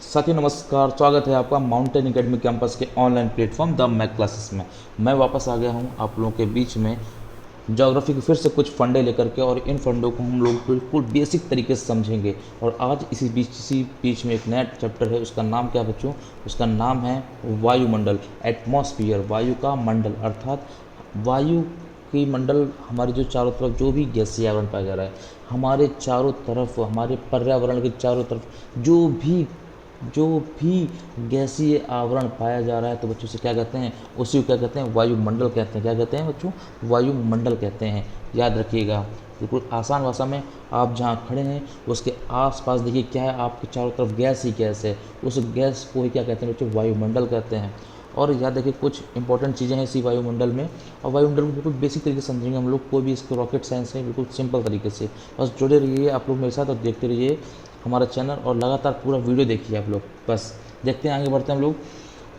साथियों नमस्कार, स्वागत है आपका माउंटेन एकेडमी कैंपस के online platform the Mac classes में। मैं वापस आ गया हूं आप लोगों के बीच में ज्योग्राफी के फिर से कुछ फंडे लेकर के, और इन फंडों को हम लोग बिल्कुल बेसिक तरीके से समझेंगे। और आज इसी बीच में एक नया चैप्टर है। उसका नाम क्या है बच्चों? उसका नाम है वायुमंडल, एटमॉस्फियर, वायु का मंडल। अर्थात वायु की मंडल, हमारे जो चारों तरफ जो भी गैसीय आवरण पाया जा रहा है, हमारे चारों तरफ, हमारे पर्यावरण के चारों तरफ जो भी गैसीय आवरण पाया जा रहा है, तो बच्चों से क्या कहते हैं? उसी को क्या कहते हैं? वायुमंडल कहते हैं। क्या कहते हैं बच्चों? वायुमंडल कहते हैं। याद रखिएगा, बिल्कुल आसान भाषा में। आप जहाँ खड़े हैं उसके आसपास देखिए क्या है, आपके चारों तरफ गैस ही गैस है। उस गैस को ही क्या कहते हैं बच्चों? वायुमंडल कहते हैं। और याद रखिए कुछ इंपॉर्टेंट चीज़ें हैं इसी वायुमंडल में, और वायुमंडल को बिल्कुल बेसिक तरीके से समझेंगे हम लोग। कोई भी इसको रॉकेट साइंस है, बिल्कुल सिंपल तरीके से। बस जुड़े रहिए आप लोग मेरे साथ और देखते रहिए हमारा चैनल, और लगातार पूरा वीडियो देखिए आप लोग। बस देखते हैं, आगे बढ़ते हैं हम लोग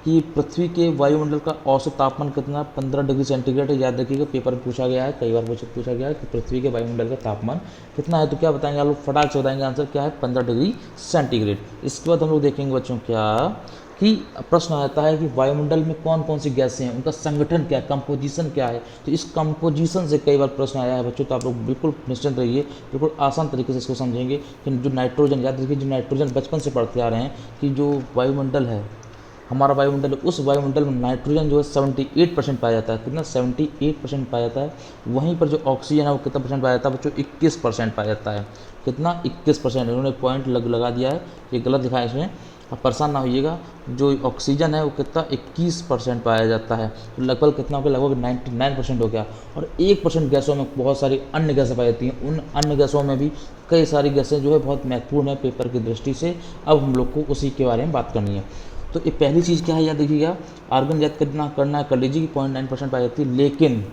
कि पृथ्वी के वायुमंडल का औसत तापमान कितना? 15 डिग्री सेंटीग्रेड है। याद रखिएगा, पेपर में पूछा गया है, कई बार पूछा गया है कि पृथ्वी के वायुमंडल का तापमान कितना है। तो क्या बताएंगे आप लोग? फटाक से बताएंगे आंसर क्या है? 15 डिग्री सेंटीग्रेड। इसके बाद हम लोग देखेंगे बच्चों क्या कि प्रश्न आता है कि वायुमंडल में कौन कौन सी गैसें हैं, उनका संगठन क्या है, कंपोजिशन क्या है। तो इस कंपोजिशन से कई बार प्रश्न आया है बच्चों, तो आप लोग बिल्कुल निश्चिंत रहिए, बिल्कुल आसान तरीके से इसको समझेंगे। कि जो नाइट्रोजन, याद रखिए, जो नाइट्रोजन बचपन से पढ़ते आ रहे हैं कि जो वायुमंडल है, हमारा वायुमंडल, उस वायुमंडल में नाइट्रोजन जो है 78% पाया जाता है। कितना? 78% पाया जाता है। वहीं पर जो ऑक्सीजन है वो कितना परसेंट पाया जाता है बच्चों? 21% पाया जाता है। कितना? 21%। इन्होंने पॉइंट लगा दिया है, ये गलत दिखा है इसमें, आप परेशान ना होइएगा। जो ऑक्सीजन है वो कितना? 21% पाया जाता है। तो लगभग कितना हो गया? लगभग 99% हो गया। और 1% गैसों में बहुत सारी अन्य गैसें पाई जाती हैं। उन अन्य गैसों में भी कई सारी गैसें जो है बहुत महत्वपूर्ण है पेपर की दृष्टि से। अब हम लोग को उसी के बारे में बात करनी है। तो ये पहली चीज़ क्या है, याद देखिएगा, आर्गन याद करना है, कर लीजिए कि 0.9% पाई जाती है। लेकिन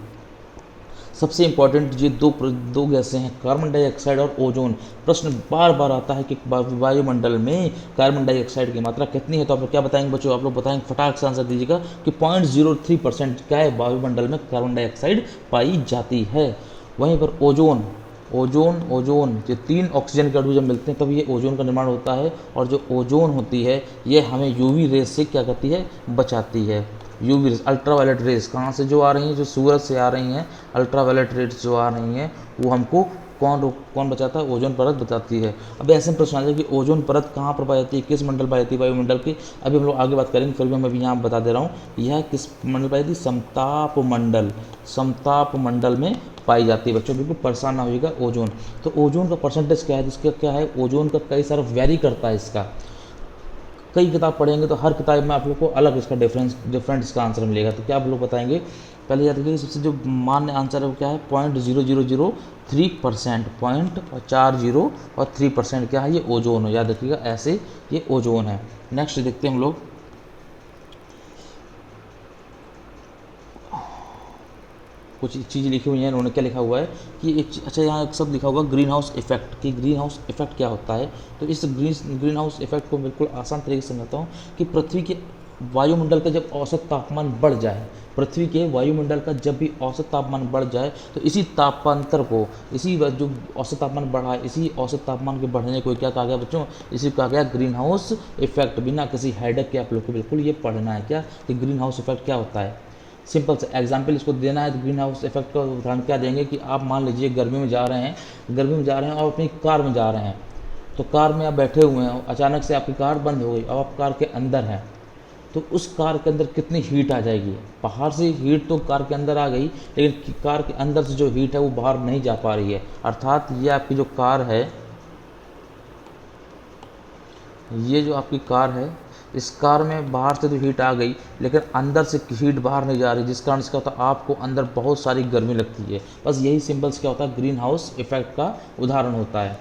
सबसे इंपॉर्टेंट ये दो गैसें हैं, कार्बन डाइऑक्साइड और ओजोन। प्रश्न बार बार आता है कि वायुमंडल में कार्बन डाइऑक्साइड की मात्रा कितनी है। तो आप लोग क्या बताएंगे बच्चों? आप लोग बताएंगे, फटाक से आंसर दीजिएगा कि 0.03% क्या है, वायुमंडल में कार्बन डाइऑक्साइड पाई जाती है। वहीं पर ओजोन, ओजोन ये 3 ऑक्सीजन के अणु जब मिलते हैं तब ये ओजोन का निर्माण होता है। और जो ओजोन होती है ये हमें यूवी रेस से क्या करती है? बचाती है। यूवी रेस, अल्ट्रावायलेट रेस कहाँ से जो आ रही हैं? जो सूरज से आ रही हैं, अल्ट्रावायलेट रेस जो आ रही हैं, वो हमको कौन बचाता है? ओजोन परत बचाती है। अब ऐसे में प्रश्न आ जाए कि ओजोन परत कहाँ पर पाई जाती है, किस मंडल पाई जाती है वायुमंडल की? अभी हम लोग आगे बात करेंगे, फिर भी मैं अभी यहाँ बता दे रहा हूँ, यह किस मंडल पाई जाती है? समताप मंडल, समताप मंडल में पाई जाती है बच्चों। बिल्कुल परेशान ना होइएगा। ओजोन, तो ओजोन का परसेंटेज क्या है? जिसका क्या है, ओजोन का कई सारा वेरी करता है। इसका कई किताब पढ़ेंगे तो हर किताब में आप लोग को अलग इसका डिफरेंट इसका आंसर मिलेगा। तो क्या आप लोग बताएंगे? पहले याद रखिए, सबसे जो मान्य आंसर है वो क्या है? 0.0003%, 0.40 और 3% क्या है? ये ओजोन है। याद रखिएगा, ऐसे ये ओजोन है। नेक्स्ट देखते हैं हम लोग, कुछ चीज़ लिखी हुई है, उन्होंने क्या लिखा हुआ है कि अच्छा, यहाँ एक शब्द लिखा हुआ ग्रीन हाउस इफेक्ट। कि ग्रीन हाउस इफेक्ट क्या होता है? तो इस ग्रीन हाउस इफेक्ट को बिल्कुल आसान तरीके से समझाता हूँ कि पृथ्वी के वायुमंडल का जब औसत तापमान बढ़ जाए, पृथ्वी के वायुमंडल का जब भी औसत तापमान बढ़ जाए, तो इसी तापांतर को, इसी जो औसत तापमान बढ़ा है, इसी औसत तापमान के बढ़ने को क्या कहा गया बच्चों? इसी को कहा गया ग्रीन हाउस इफेक्ट। बिना किसी हेडक के आप लोग को बिल्कुल ये पढ़ना है क्या कि ग्रीन हाउस इफेक्ट क्या होता है। सिंपल से एग्जाम्पल इसको देना है तो ग्रीन हाउस इफेक्ट का उदाहरण क्या देंगे कि आप मान लीजिए गर्मी में जा रहे हैं और अपनी कार में जा रहे हैं। तो कार में आप बैठे हुए हैं, अचानक से आपकी कार बंद हो गई, अब आप कार के अंदर हैं। तो उस कार के अंदर कितनी हीट आ जाएगी? बाहर से हीट तो कार के अंदर आ गई, लेकिन कार के अंदर से जो हीट है वो बाहर नहीं जा पा रही है। अर्थात ये आपकी जो कार है, ये जो आपकी कार है, इस कार में बाहर से तो हीट आ गई, लेकिन अंदर से हीट बाहर नहीं जा रही, जिस कारण से क्या होता है, आपको अंदर बहुत सारी गर्मी लगती है। बस यही सिंपल्स क्या होता है, ग्रीन हाउस इफेक्ट का उदाहरण होता है।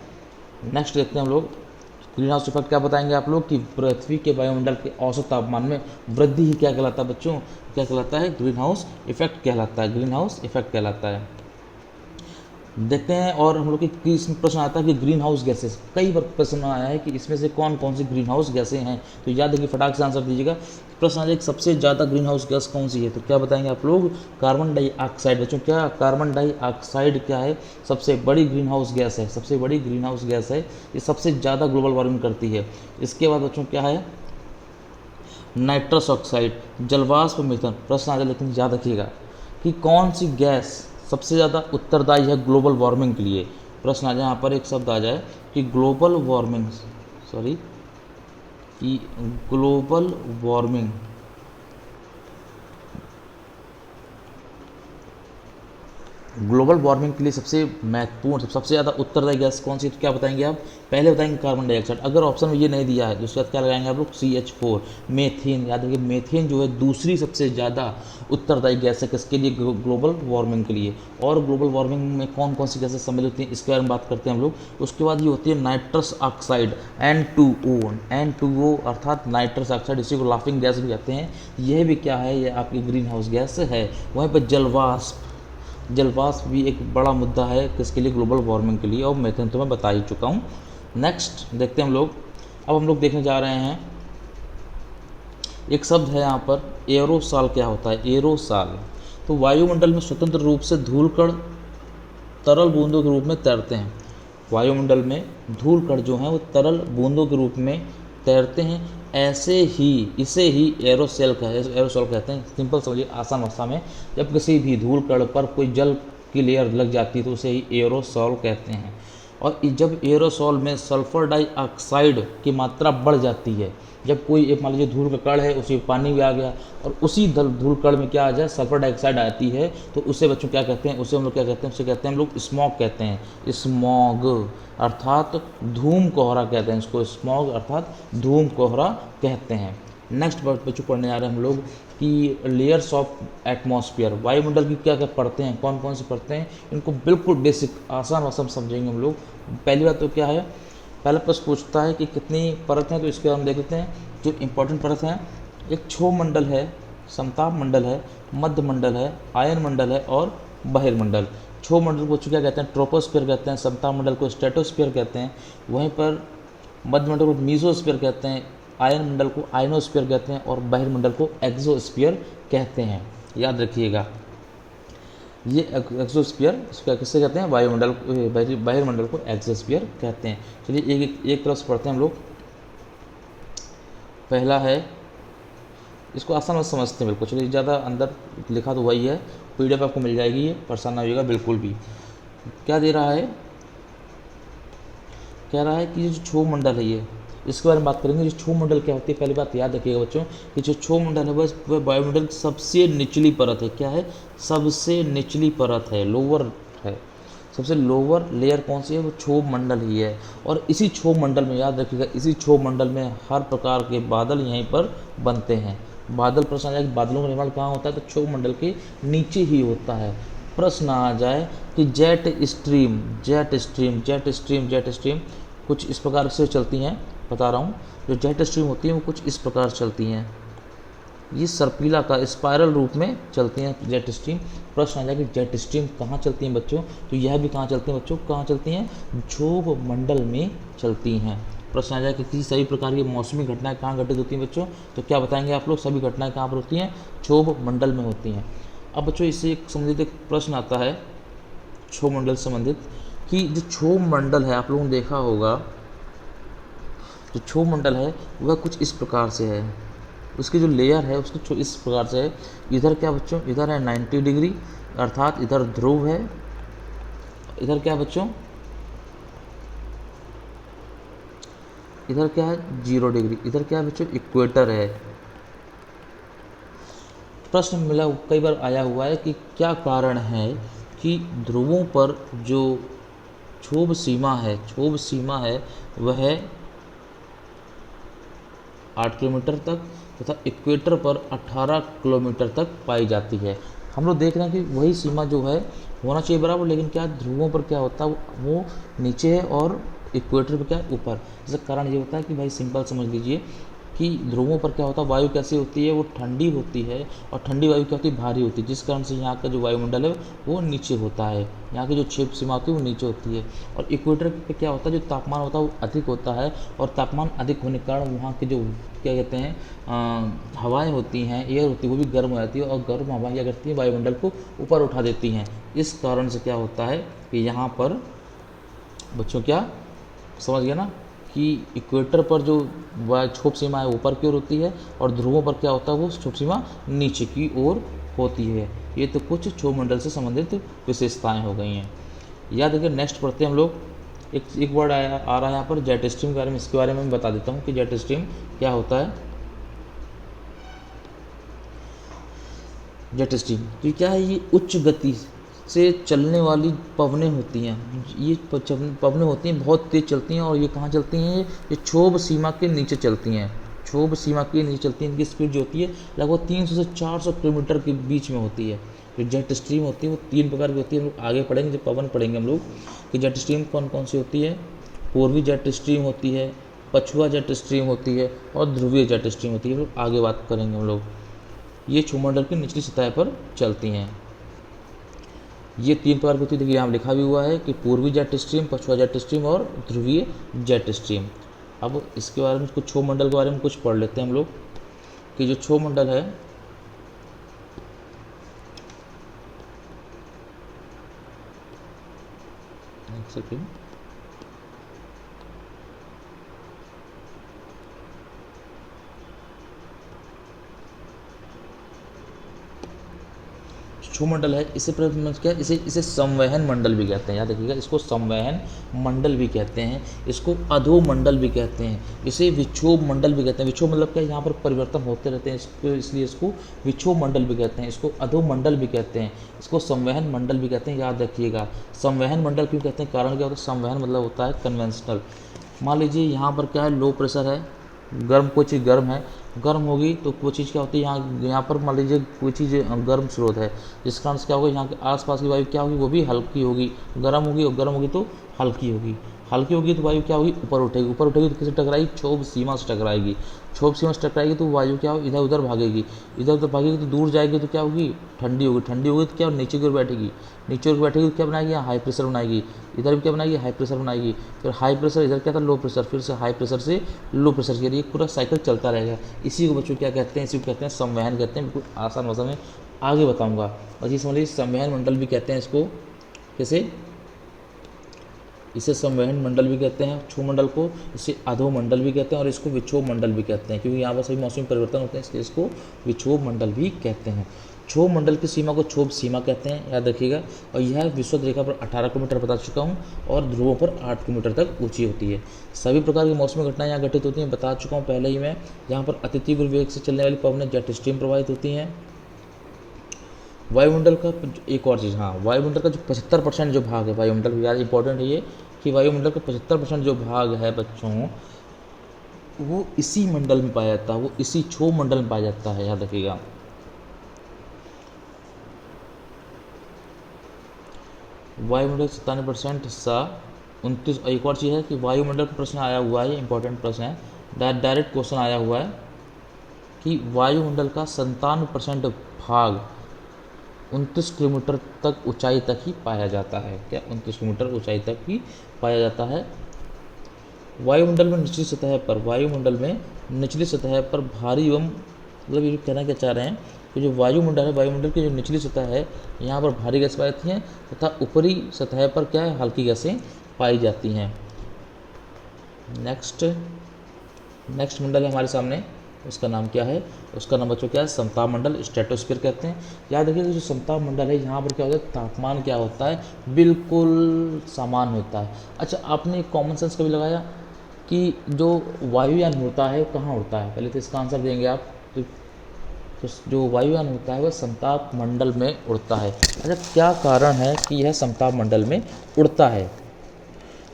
नेक्स्ट देखते हैं हम लोग, ग्रीन हाउस इफेक्ट क्या बताएंगे आप लोग कि पृथ्वी के वायुमंडल के औसत तापमान में वृद्धि ही क्या कहलाता है बच्चों? क्या कहलाता है? ग्रीन हाउस इफेक्ट कहलाता है। ग्रीन हाउस इफेक्ट कहलाता है। देखते हैं। और हम लोग की इसमें प्रश्न आता है कि ग्रीन हाउस गैसेस, कई बार प्रश्न आया है कि इसमें से कौन कौन सी ग्रीन हाउस गैसें हैं, तो याद रखिए, फटाक से आंसर दीजिएगा। प्रश्न आ जाए सबसे ज़्यादा ग्रीन हाउस गैस कौन सी है, तो क्या बताएंगे आप लोग? Carbon dioxide. बच्चों क्या कार्बन डाइऑक्साइड क्या है? सबसे बड़ी ग्रीन हाउस गैस है, सबसे बड़ी ग्रीन हाउस गैस है, ये सबसे ज़्यादा ग्लोबल वार्मिंग करती है। इसके बाद बच्चों क्या है? नाइट्रस ऑक्साइड, जलवाष्प मीथेन। प्रश्न आ जाए, लेकिन याद रखिएगा कि कौन सी गैस सबसे ज़्यादा उत्तरदायी है ग्लोबल वार्मिंग के लिए। प्रश्न आ जाए, यहाँ पर एक शब्द आ जाए कि ग्लोबल वार्मिंग, सॉरी, कि ग्लोबल वार्मिंग ग्लोबल वार्मिंग के लिए सबसे महत्वपूर्ण, सबसे ज़्यादा उत्तरदायी गैस कौन सी, तो क्या बताएंगे आप? पहले बताएंगे कार्बन डाइऑक्साइड। अगर ऑप्शन में ये नहीं दिया है तो उसके बाद क्या लगाएंगे आप लोग? CH4, methane. याद रखिए, मेथेन जो है दूसरी सबसे ज़्यादा उत्तरदायी गैस है किसके लिए? ग्लोबल वार्मिंग के लिए। और ग्लोबल वार्मिंग में कौन कौन सी गैसें सम्मिलित होती हैं, इसके बारे में बात करते हैं हम लोग। उसके बाद ये होती है नाइट्रस ऑक्साइड, N2O अर्थात नाइट्रस ऑक्साइड, इसी को लाफिंग गैस भी कहते हैं। यह भी क्या है? यह आपकी ग्रीन हाउस गैस है। वहीं पर जलवाष्प भी एक बड़ा मुद्दा है किसके लिए? ग्लोबल वार्मिंग के लिए। और मेथेन तो मैं बता ही चुका हूँ। नेक्स्ट देखते हैं हम लोग। अब हम लोग देखने जा रहे हैं, एक शब्द है यहाँ पर एरोसॉल। क्या होता है एरोसॉल? तो वायुमंडल में स्वतंत्र रूप से धूलकण तरल बूंदों के रूप में तैरते हैं। वायुमंडल में धूलकण जो हैं वो तरल बूंदों के रूप में तैरते हैं। ऐसे ही इसे ही एरोसोल कहते हैं। सिंपल समझिए, आसान भाषा में, जब किसी भी धूलकण पर कोई जल की लेयर लग जाती है तो उसे ही एरोसोल कहते हैं। और जब एरोसोल में सल्फर डाइऑक्साइड की मात्रा बढ़ जाती है, जब कोई एक मान लीजिए धूल का कण है, उसी पानी भी आ गया और उसी धूल कण में क्या आ जाए? सल्फर डाइऑक्साइड आती है, तो उसे बच्चों क्या कहते हैं? उसे हम लोग क्या कहते हैं? उसे कहते हैं हम लोग स्मॉग कहते हैं। स्मॉग अर्थात धूम कोहरा कहते हैं इसको। स्मॉग अर्थात धूम कोहरा कहते हैं। नेक्स्ट बच्चों पढ़ने जा रहे हैं हम लोग कि लेयर्स ऑफ एटमॉस्फेयर, वायुमंडल की क्या क्या परतें हैं, कौन कौन सी परतें हैं, इनको बिल्कुल बेसिक आसान भाषा में समझेंगे हम लोग। पहली बात तो क्या है? पहला प्रश्न पूछता है कि कितनी परत हैं, तो इसके हम देख लेते हैं जो इंपॉर्टेंट परत हैं। एक क्षोभ मंडल है, समताप मंडल है, मध्य मंडल है, आयन मंडल है और बहिर्मंडल। क्षोभ मंडल को क्या कहते हैं? ट्रोपोस्फीयर कहते हैं। समताप मंडल को स्ट्रेटोस्फीयर कहते हैं। वहीं पर मध्य मंडल को मीसोस्फीयर कहते हैं। आयन मंडल को आयनोस्फीयर कहते हैं और बहिर्मंडल को एक्सोस्फीयर कहते हैं। याद रखिएगा, ये एक्सोस्फीयर इसका किससे कहते हैं? वायुमंडल, बहिर्मंडल को एक्सोस्फीयर कहते हैं। चलिए एक तरफ से पढ़ते हैं हम लोग। पहला है, इसको आसान से समझते हैं बिल्कुल। चलिए, ज़्यादा अंदर लिखा तो वही है, PDF आपको मिल जाएगी, ये परेशान ना होइएगा बिल्कुल भी। क्या दे रहा है? कह रहा है कि जो क्षोभ मंडल है, ये इसके बारे में बात करेंगे। जो क्षोभ मंडल क्या होती है, पहली बात याद रखिएगा बच्चों कि जो क्षोभ मंडल है वह वायुमंडल की सबसे निचली परत है। क्या है? सबसे निचली परत है, लोअर है। सबसे लोअर लेयर कौन सी है? वो क्षोभ मंडल ही है। और इसी क्षोभ मंडल में याद रखिएगा, इसी क्षोभ मंडल में हर प्रकार के बादल यहीं पर बनते हैं। बादल, प्रश्न आ जाए कि बादलों का निर्माण कहाँ होता है, तो क्षोभ मंडल के नीचे ही होता है। प्रश्न आ जाए कि जेट स्ट्रीम कुछ इस प्रकार से चलती हैं, बता रहा हूँ। जो जेट स्ट्रीम होती हैं वो कुछ इस प्रकार चलती हैं, ये सर्पिला का स्पायरल रूप में चलती हैं जेट स्ट्रीम। प्रश्न आ जाए कि जेट स्ट्रीम कहाँ चलती हैं बच्चों, तो यह भी कहाँ चलती हैं बच्चों? कहाँ चलती हैं? क्षोभ मंडल में चलती हैं। प्रश्न आ जाए कि किसी सभी प्रकार की मौसमी घटनाएं कहाँ घटित होती हैं बच्चों, तो क्या बताएंगे आप लोग? सभी घटनाएं कहाँ पर होती हैं? क्षोभ मंडल में होती हैं। अब बच्चों इससे एक संबंधित एक प्रश्न आता है क्षोभ मंडल से संबंधित, कि जो क्षोभ मंडल है, आप लोगों ने देखा होगा, जो क्षोभ मंडल है वह कुछ इस प्रकार से है। उसकी जो लेयर है उसकी इस प्रकार से है। इधर क्या बच्चों? इधर है 90 डिग्री, अर्थात इधर ध्रुव है। इधर क्या बच्चों? इधर क्या है? 0 डिग्री। इधर क्या है बच्चों? इक्वेटर है। प्रश्न मिला, कई बार आया हुआ है कि क्या कारण है कि ध्रुवों पर जो क्षोभ सीमा है वह 8 किलोमीटर तक तथा इक्वेटर पर 18 किलोमीटर तक पाई जाती है। हम लोग देख रहे हैं कि वही सीमा जो है होना चाहिए बराबर, लेकिन क्या ध्रुवों पर क्या होता है, वो नीचे है और इक्वेटर पर क्या ऊपर। इसका कारण ये होता है कि भाई सिंपल समझ लीजिए कि ध्रुवों पर क्या होता है, वायु कैसी होती है, वो ठंडी होती है, और ठंडी वायु क्या होती है, भारी होती है, जिस कारण से यहाँ का जो वायुमंडल है वो नीचे होता है, यहाँ की जो क्षेप सीमा होती है वो नीचे होती है। और इक्वेटर पे क्या होता है, जो तापमान होता है वो अधिक होता है, और तापमान अधिक होने के कारण वहाँ के जो क्या कहते हैं हवाएं होती हैं, एयर होती है, वो भी गर्म हो जाती है, और गर्म हवाएं क्या करती हैं, वायुमंडल को ऊपर उठा देती हैं। इस कारण से क्या होता है कि यहाँ पर बच्चों क्या समझ गया ना, कि इक्वेटर पर जो क्षोभ सीमा है ऊपर की ओर होती है, और ध्रुवों पर क्या होता है, वो क्षोभ सीमा नीचे की ओर होती है। ये तो कुछ क्षोभ मंडल से संबंधित विशेषताएं हो गई हैं। याद रखिए, नेक्स्ट पढ़ते हैं हम लोग। एक वर्ड आ रहा है यहाँ पर जेट स्ट्रीम के बारे में। इसके बारे में मैं बता देता हूँ कि जेट स्ट्रीम क्या होता है। जेट स्ट्रीम तो क्या है, ये उच्च गति से चलने वाली पवनें होती हैं। ये पवनें होती हैं, बहुत तेज़ चलती हैं, और ये कहाँ चलती हैं, ये क्षोभ सीमा के नीचे चलती हैं, क्षोभ सीमा के नीचे चलती हैं। इनकी स्पीड जो होती है लगभग 300 से 400 किलोमीटर के बीच में होती है। जो जेट स्ट्रीम होती है वो 3 प्रकार की होती है। हम लोग आगे पढ़ेंगे, जब पवन पढ़ेंगे हम लोग कि जेट स्ट्रीम कौन कौन सी होती है। पूर्वी जेट स्ट्रीम होती है, पछुआ जेट स्ट्रीम होती है, और ध्रुवीय जेट स्ट्रीम होती है। हम लोग आगे बात करेंगे हम लोग। ये क्षोभमंडल की निचली सतह पर चलती हैं। ये 3 प्रकार की होती है। देखिए यहाँ लिखा भी हुआ है कि पूर्वी जेट स्ट्रीम, पछुआ जेट स्ट्रीम और ध्रुवीय जेट स्ट्रीम। अब इसके बारे में कुछ क्षोभमंडल के बारे में कुछ पढ़ लेते हैं हम लोग कि जो क्षोभमंडल है, एक सेकेंड, क्षोभमंडल है, इसे क्या, इसे संवहन मंडल भी कहते हैं। याद रखिएगा, इसको संवहन मंडल भी कहते हैं, इसको अधोमंडल भी कहते हैं, इसे विक्षोभ मंडल भी कहते हैं। विक्षोभ मतलब क्या, यहाँ पर परिवर्तन होते रहते हैं, इसको इसलिए इसको विक्षोभ मंडल भी कहते हैं, इसको अधोमंडल भी कहते हैं, इसको संवहन मंडल भी कहते हैं। याद रखिएगा, संवहन मंडल क्यों कहते हैं, कारण क्या होता है, संवहन मतलब होता है कन्वेंशनल। मान लीजिए यहाँ पर क्या है, लो प्रेशर है, गर्म, कोई चीज़ गर्म है, गर्म होगी तो कोई चीज़ क्या होती है, यहाँ पर मान लीजिए कोई चीज़ गर्म स्रोत है, जिस कारण से क्या होगा, यहाँ के आसपास की वायु क्या होगी, वो भी हल्की होगी, गर्म होगी, और गर्म होगी तो हल्की होगी, हल्की होगी तो वायु क्या होगी, ऊपर उठेगी, ऊपर उठेगी तो किससे टकराएगी, क्षोभ सीमा से टकराएगी, क्षोभ सीमा से टकराएगी तो वायु क्या होगी, इधर उधर भागेगी, इधर उधर भागेगी तो दूर जाएगी तो क्या होगी, ठंडी होगी, ठंडी होगी तो क्या नीचे की ओर बैठेगी, नीचे की ओर बैठेगी तो क्या बनाएगी, यहाँ हाई प्रेशर बनाएगी, इधर भी क्या बनाएगी, हाई प्रेशर बनाएगी, फिर हाई प्रेशर, इधर क्या था, लो प्रेशर, फिर से हाई प्रेशर से लो प्रेशर के लिए पूरा साइकिल चलता रहेगा। इसी को बच्चों क्या कहते हैं, इसी को कहते हैं संवहन कहते हैं। बिल्कुल आसान भाषा में आगे बताऊंगा, बस ये समझ लीजिए, संवहन मंडल भी कहते हैं इसको। कैसे, इसे संवहन मंडल भी कहते हैं क्षोभमंडल को, इसे अधोमंडल भी कहते हैं, और इसको विक्षोभ मंडल भी कहते हैं, क्योंकि यहाँ पर सभी मौसमी परिवर्तन होते हैं, इसलिए इसको विक्षोभ मंडल भी कहते हैं। क्षोभ मंडल की सीमा को क्षोभ सीमा कहते हैं, याद रखिएगा। और यह विषुवत रेखा पर 18 किलोमीटर बता चुका हूँ, और ध्रुवों पर 8 किलोमीटर तक ऊंची होती है। सभी प्रकार की मौसमी घटनाएं यहाँ घटित होती हैं, बता चुका हूँ पहले ही मैं। यहाँ पर अति तीव्र वेग से चलने वाली पवनें जेट स्ट्रीम प्रभावित होती हैं। वायुमंडल का एक और चीज़, हाँ, वायुमंडल का जो 75% जो भाग है वायुमंडल, याद इंपॉर्टेंट है ये, कि वायुमंडल का 75% जो भाग है बच्चों, वो इसी मंडल में पाया जाता है, वो इसी क्षोभ मंडल में पाया जाता है, याद रखिएगा। वायुमंडल 97% हिस्सा 29। एक और चीज़ है कि वायुमंडल का प्रश्न आया हुआ है, इंपॉर्टेंट प्रश्न है, डायरेक्ट क्वेश्चन आया हुआ है कि वायुमंडल का 97% भाग 29 किलोमीटर तक ऊंचाई तक ही पाया जाता है। क्या 29 किलोमीटर ऊंचाई तक ही पाया जाता है। वायुमंडल में निचली सतह पर, वायुमंडल में निचली सतह पर भारी एवं, मतलब ये कहना क्या चाह रहे हैं कि जो वायुमंडल है, वायुमंडल की जो निचली सतह है, यहाँ पर भारी गैस पाई जाती हैं, तथा ऊपरी सतह पर क्या है, हल्की गैसें पाई जाती हैं। नेक्स्ट मंडल है हमारे सामने, उसका नाम क्या है, उसका नाम बच्चों क्या है, समताप मंडल, स्ट्रेटोस्फीयर कहते हैं। याद रखिए, जो समताप मंडल है, यहाँ पर क्या होता है, तापमान क्या होता है, बिल्कुल समान होता है। अच्छा, आपने कॉमन सेंस कभी लगाया कि जो वायुयान होता है कहाँ उड़ता है, पहले तो इसका आंसर देंगे आप। तो जो वायुयान होता है वह समताप मंडल में उड़ता है। अच्छा, क्या कारण है कि यह समताप मंडल में उड़ता है।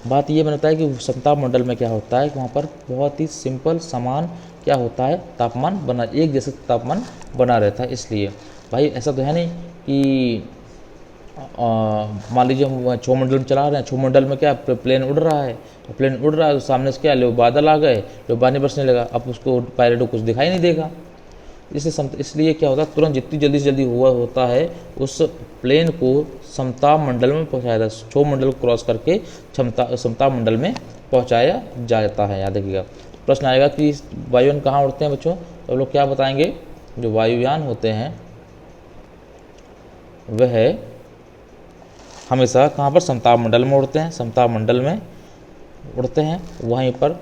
बात ये बनता है कि समताप मंडल में क्या होता है, वहाँ पर बहुत ही सिंपल समान क्या होता है, तापमान बना, एक जैसा तापमान बना रहता है। इसलिए भाई ऐसा तो है नहीं कि मान लीजिए हम क्षोमंडल में चला रहे हैं, क्षोमंडल में क्या प्लेन उड़ रहा है, प्लेन उड़ रहा है तो सामने से क्या लो बादल आ गए, लो पानी बरसने लगा, अब उसको पायलट को कुछ दिखाई नहीं देगा। इसलिए क्या होता है, तुरंत जितनी जल्दी से जल्दी हुआ होता है उस प्लेन को समताप मंडल में पहुँचाया जाता है, क्षोमंडल को क्रॉस करके समताप मंडल में पहुँचाया जाता है। याद रखिएगा। प्रश्न आएगा कि वायुयान कहाँ उड़ते हैं बच्चों, तो लोग क्या बताएंगे, जो वायुयान होते हैं वह हमेशा कहाँ पर समताप मंडल में उड़ते हैं, समताप मंडल में उड़ते हैं, वहीं पर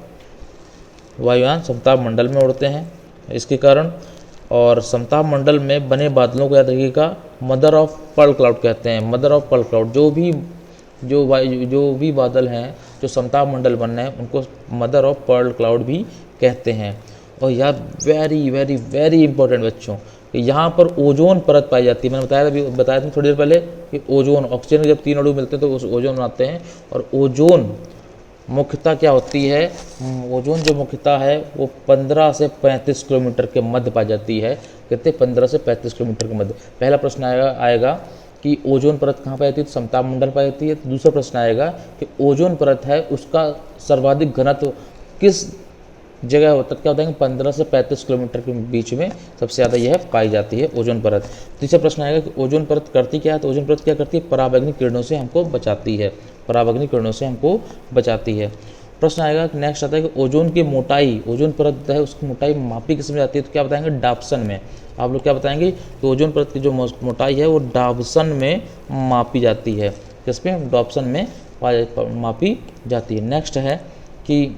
वायुयान समताप मंडल में उड़ते हैं इसके कारण। और समताप मंडल में बने बादलों को याद रखिएगा मदर ऑफ पर्ल क्लाउड कहते हैं। मदर ऑफ पर्ल क्लाउड, जो भी बादल हैं जो समताप मंडल बन रहे हैं उनको मदर ऑफ पर्ल क्लाउड भी कहते हैं। और यार वेरी वेरी वेरी इंपॉर्टेंट बच्चों, कि यहाँ पर ओजोन परत पाई जाती है। मैंने बताया था थोड़ी देर पहले कि ओजोन, ऑक्सीजन के जब 3 अणु मिलते हैं तो उस ओजोन बनाते हैं। और ओजोन मुख्यतः क्या होती है, ओजोन जो मुख्यतः है वो 15 से 35 किलोमीटर के मध्य पाई जाती है। कितने, 15 से 35 किलोमीटर के मध्य। पहला प्रश्न आएगा कि ओजोन परत कहाँ पाई जाती है, तो समताप मंडल पाई जाती है। तो दूसरा प्रश्न आएगा कि ओजोन परत है उसका सर्वाधिक घनत्व किस जगह होता है, क्या होता है, 15 से 35 किलोमीटर के बीच में सबसे ज़्यादा यह पाई जाती है ओजोन परत। तीसरा प्रश्न आएगा कि ओजोन परत करती क्या है, तो ओजोन परत क्या करती है, पराबैंगनी किरणों से हमको बचाती है, पराबैंगनी किरणों से हमको बचाती है। प्रश्न आएगा कि नेक्स्ट आता है कि ओजोन की मोटाई, ओजोन परत है उसकी मोटाई मापी किस में जाती है, तो क्या बताएंगे, डाप्सन में। आप लोग क्या बताएंगे कि ओजोन परत की जो मोटाई है वो डाप्सन में मापी जाती है। किस में, डाप्सन में मापी जाती है। नेक्स्ट है कि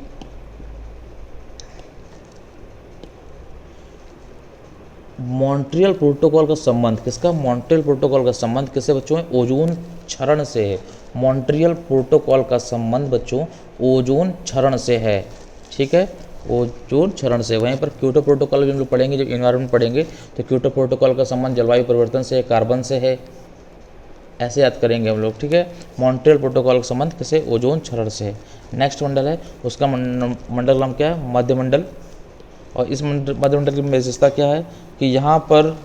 मॉन्ट्रियल प्रोटोकॉल का संबंध किसका, मॉन्ट्रियल प्रोटोकॉल का संबंध किससे बच्चों, ओजोन क्षरण से है। मॉन्ट्रियल प्रोटोकॉल का संबंध बच्चों ओजोन क्षरण से है। ठीक है, ओजोन क्षरण से। वहीं पर क्योटो प्रोटोकॉल भी हम लोग पढ़ेंगे, जब एनवायरनमेंट पढ़ेंगे तो क्योटो प्रोटोकॉल का संबंध जलवायु परिवर्तन से है, कार्बन से है, ऐसे याद करेंगे हम लोग। ठीक है, मॉन्ट्रियल प्रोटोकॉल का संबंध किसे, ओजोन क्षरण से है। नेक्स्ट मंडल है, उसका मंडल नाम क्या है, मध्यमंडल। और इस मध्यमंडल की विशेषता क्या है कि यहाँ पर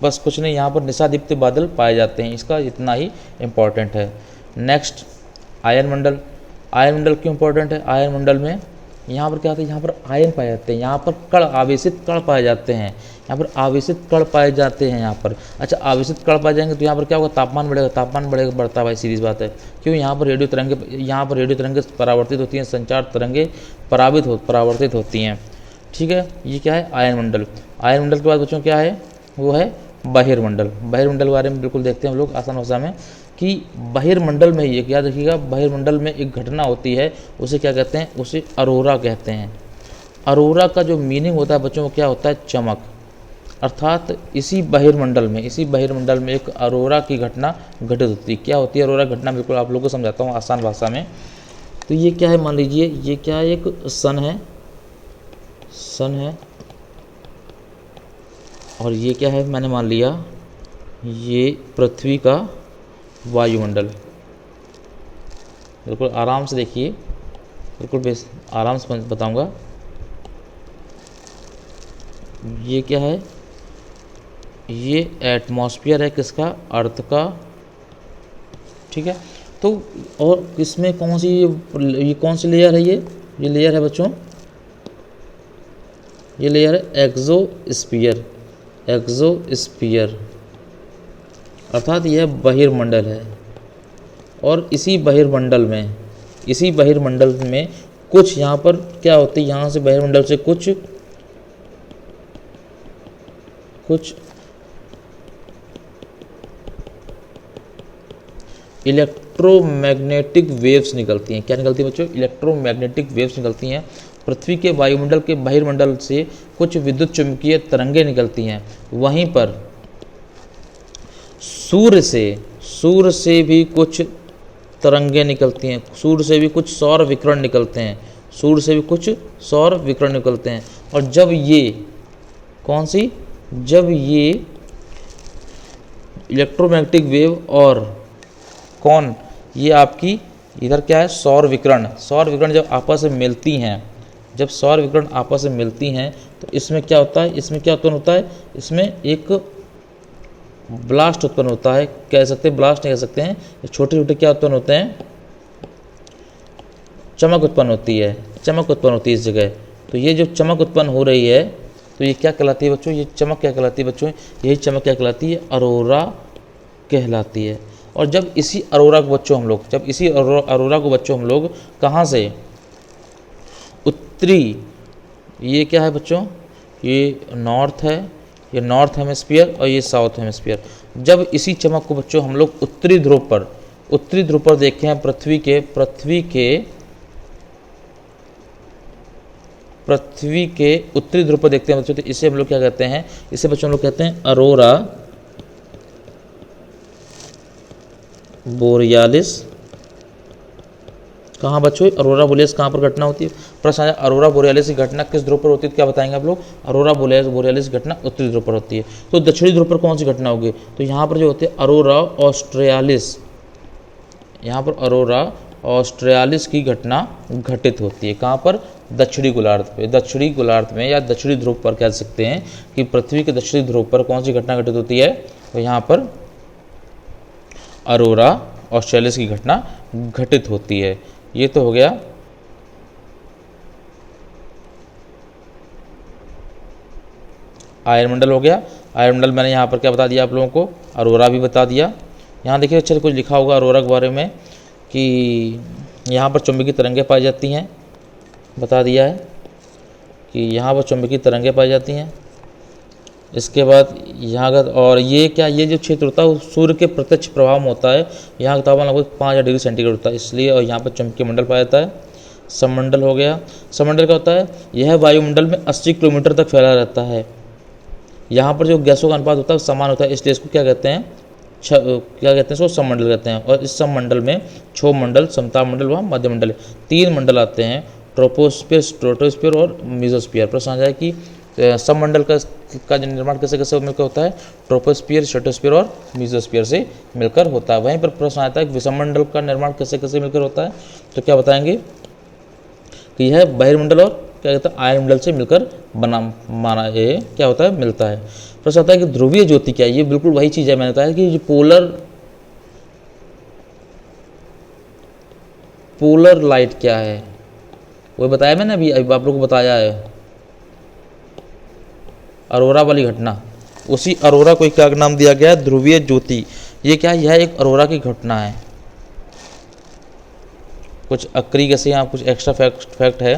बस कुछ नहीं, यहाँ पर निशादीप्त बादल पाए जाते हैं, इसका इतना ही इम्पॉर्टेंट है। नेक्स्ट आयन मंडल। आयन मंडल क्यों इम्पोर्टेंट है, आयन मंडल में यहाँ पर क्या होता है, यहाँ पर आयन पाए जाते हैं, यहाँ पर कण, आवेशित कण पाए जाते हैं, यहाँ पर आवेशित कण पाए जाते हैं यहाँ पर। अच्छा, आवेशित कण पाए जाएंगे तो यहाँ पर क्या होगा, तापमान बढ़ेगा, तापमान बढ़ेगा, बढ़ता है भाई, सीरीज बात है। क्यों, यहाँ पर रेडियो तरंगे परावर्तित होती हैं, संचार तरंगे परावर्तित होती हैं। ठीक है, ये क्या है, आयन मंडल। आयन मंडल के बाद बच्चों क्या है, वो है बहिर्मंडल। बहिर्मंडल के बारे में बिल्कुल देखते हैं हम लोग आसान भाषा में, कि बहिर्मंडल में ये याद रखिएगा, बहिर्मंडल में एक घटना होती है, उसे क्या कहते हैं, उसे अरोरा कहते हैं। अरोरा का जो मीनिंग होता है बच्चों, वो क्या होता है, चमक। अर्थात इसी बहिर्मंडल में एक अरोरा की घटना घटित होती है। क्या होती है अरोरा घटना, बिल्कुल आप लोगों को समझाता हूँ आसान भाषा में। तो ये क्या है, मान लीजिए ये क्या है, एक सन है, और ये क्या है, मैंने मान लिया ये पृथ्वी का वायुमंडल। बिल्कुल आराम से देखिए, बिल्कुल आराम से बताऊंगा। ये क्या है, ये एटमॉस्फेयर है किसका, अर्थ का। ठीक है, तो और इसमें कौन सी लेयर है, ये लेयर है बच्चों, ये लेयर है एक्सोस्फीयर। अर्थात यह बहिर्मंडल है। और इसी बहिर्मंडल में कुछ यहाँ पर क्या होती है, यहाँ से बहिर्मंडल से कुछ इलेक्ट्रोमैग्नेटिक वेव्स निकलती हैं। क्या निकलती है बच्चों, इलेक्ट्रोमैग्नेटिक वेव्स निकलती हैं। पृथ्वी के वायुमंडल के बहिर्मंडल से कुछ विद्युत चुंबकीय तरंगें निकलती हैं। वहीं पर सूर्य से भी कुछ तरंगें निकलती हैं, सूर्य से भी कुछ सौर विकिरण निकलते हैं। और जब ये इलेक्ट्रोमैग्नेटिक वेव और ये आपकी इधर क्या है, सौर विकिरण जब आपस में मिलती हैं, तो इसमें क्या उत्पन्न होता है, इसमें एक ब्लास्ट उत्पन्न होता है, कह सकते हैं ब्लास्ट नहीं कह सकते हैं, छोटे छोटे क्या उत्पन्न होते हैं, चमक उत्पन्न होती है, चमक उत्पन्न होती है इस जगह। तो ये जो चमक उत्पन्न हो रही है तो ये क्या कहलाती है बच्चों, ये चमक क्या कहलाती है बच्चों, यही चमक क्या कहलाती है, अरोरा कहलाती है। और जब इसी अरोरा को बच्चों हम लोग, जब इसी अरोरा को बच्चों हम लोग कहाँ से, उत्तरी, ये क्या है बच्चों, ये नॉर्थ है, ये नॉर्थ हेमिस्फीयर और ये साउथ हेमिस्फीयर। जब इसी चमक को बच्चों हम लोग उत्तरी ध्रुव पर देखें हैं, पृथ्वी के उत्तरी ध्रुव पर देखते हैं बच्चों, तो इसे हम लोग क्या कहते हैं, इसे बच्चों हम लोग कहते हैं अरोरा बोरियालिस। कहाँ बच्चों, अरोरा बोरियालिस कहाँ पर घटना होती है, प्रश्न आया अरोरा बोरियालिस की घटना किस ध्रुव पर होती है, तो क्या बताएंगे आप लोग, अरोरा बोरियालिस की घटना उत्तरी ध्रुव पर होती है। तो दक्षिणी ध्रुव पर कौन सी घटना होगी, तो यहाँ पर जो होते हैं अरोरा ऑस्ट्रेलिस, यहाँ पर अरोरा ऑस्ट्रेलिस की घटना घटित होती है। कहाँ पर, दक्षिणी गोलार्ध पे, दक्षिणी गोलार्ध में या दक्षिणी ध्रुव पर कह सकते हैं कि पृथ्वी के दक्षिणी ध्रुव पर कौन सी घटना घटित होती है, तो यहाँ पर अरोरा ऑस्ट्रेलिस की घटना घटित होती है। ये तो हो गया आयनमंडल, हो गया आयनमंडल। मैंने यहाँ पर क्या बता दिया आप लोगों को, अरोरा भी बता दिया। यहाँ देखिए अच्छे से कुछ लिखा होगा अरोरा के बारे में कि यहाँ पर चुंबकीय तरंगें पाई जाती हैं, बता दिया है कि यहाँ पर चुंबकीय तरंगें पाई जाती हैं। इसके बाद यहाँ का, और ये क्या, ये जो क्षेत्र होता है वो सूर्य के प्रत्यक्ष प्रभाव में होता है। यहाँ का तापमान लगभग 5 डिग्री सेंटीग्रेड होता है, इसलिए, और यहाँ पर चुंबकीय मंडल पाया जाता है। सममंडल हो गया, सममंडल क्या होता है, यह वायुमंडल में 80 किलोमीटर तक फैला रहता है। यहाँ पर जो गैसों का अनुपात होता है समान होता है, इसलिए इसको क्या कहते हैं, क्या कहते हैं, इसको सममंडल कहते हैं। और इस सममंडल में क्षोभ मंडल, समताप मंडल व मध्यमंडल 3 मंडल आते हैं, ट्रोपोस्फीयर, स्ट्रेटोस्फीयर और मेसोस्फीयर। प्रश्न आ जाए कि सममंडल का निर्माण कैसे कैसे मिलकर होता है, ट्रोपोस्फीयर, स्ट्रेटोस्फीयर और मेसोस्फीयर से मिलकर होता है। वहीं पर प्रश्न आता है कि विषममंडल का निर्माण कैसे कैसे मिलकर होता है, तो क्या बताएंगे कि यह बहिर्मंडल और क्या कहता है आयनमंडल से मिलकर बना माना, ये क्या होता है, मिलता है। प्रश्न आता है कि ध्रुवीय ज्योति क्या है, ये बिल्कुल वही चीज़ है, मैंने बताया कि पोलर लाइट क्या है, वो बताया मैंने अभी आप लोगों को बताया है, अरोरा वाली घटना, उसी अरोरा को क्या नाम दिया गया है, ध्रुवीय ज्योति। ये क्या है, यह एक अरोरा की घटना है। कुछ अक्री कैसे यहाँ कुछ एक्स्ट्रा फैक्ट है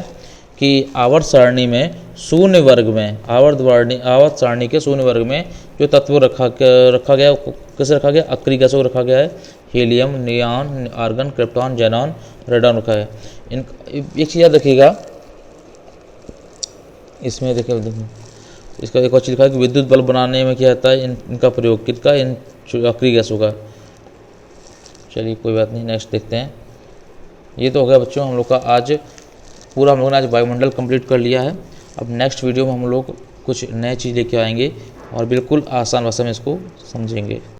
कि आवर्त सारणी में शून्य वर्ग में, आवर्त सारणी के शून्य वर्ग में जो तत्व रखा गया, कैसे रखा गया, अक्री गैसों को रखा गया है, helium, neon, argon, krypton, xenon, radon रखा है। इन एक चीज़ याद रखिएगा, इसमें देखिए इसका एक और चीज़ लिखा है कि विद्युत बल्ब बनाने में क्या होता है, इनका प्रयोग, किसका, इन अक्री गैसों का। चलिए कोई बात नहीं, नेक्स्ट देखते हैं। ये तो हो गया बच्चों हम लोग का आज पूरा, हम लोगों ने आज वायुमंडल कंप्लीट कर लिया है। अब नेक्स्ट वीडियो में हम लोग कुछ नए चीज़ लेके आएंगे और बिल्कुल आसान भाषा में इसको समझेंगे।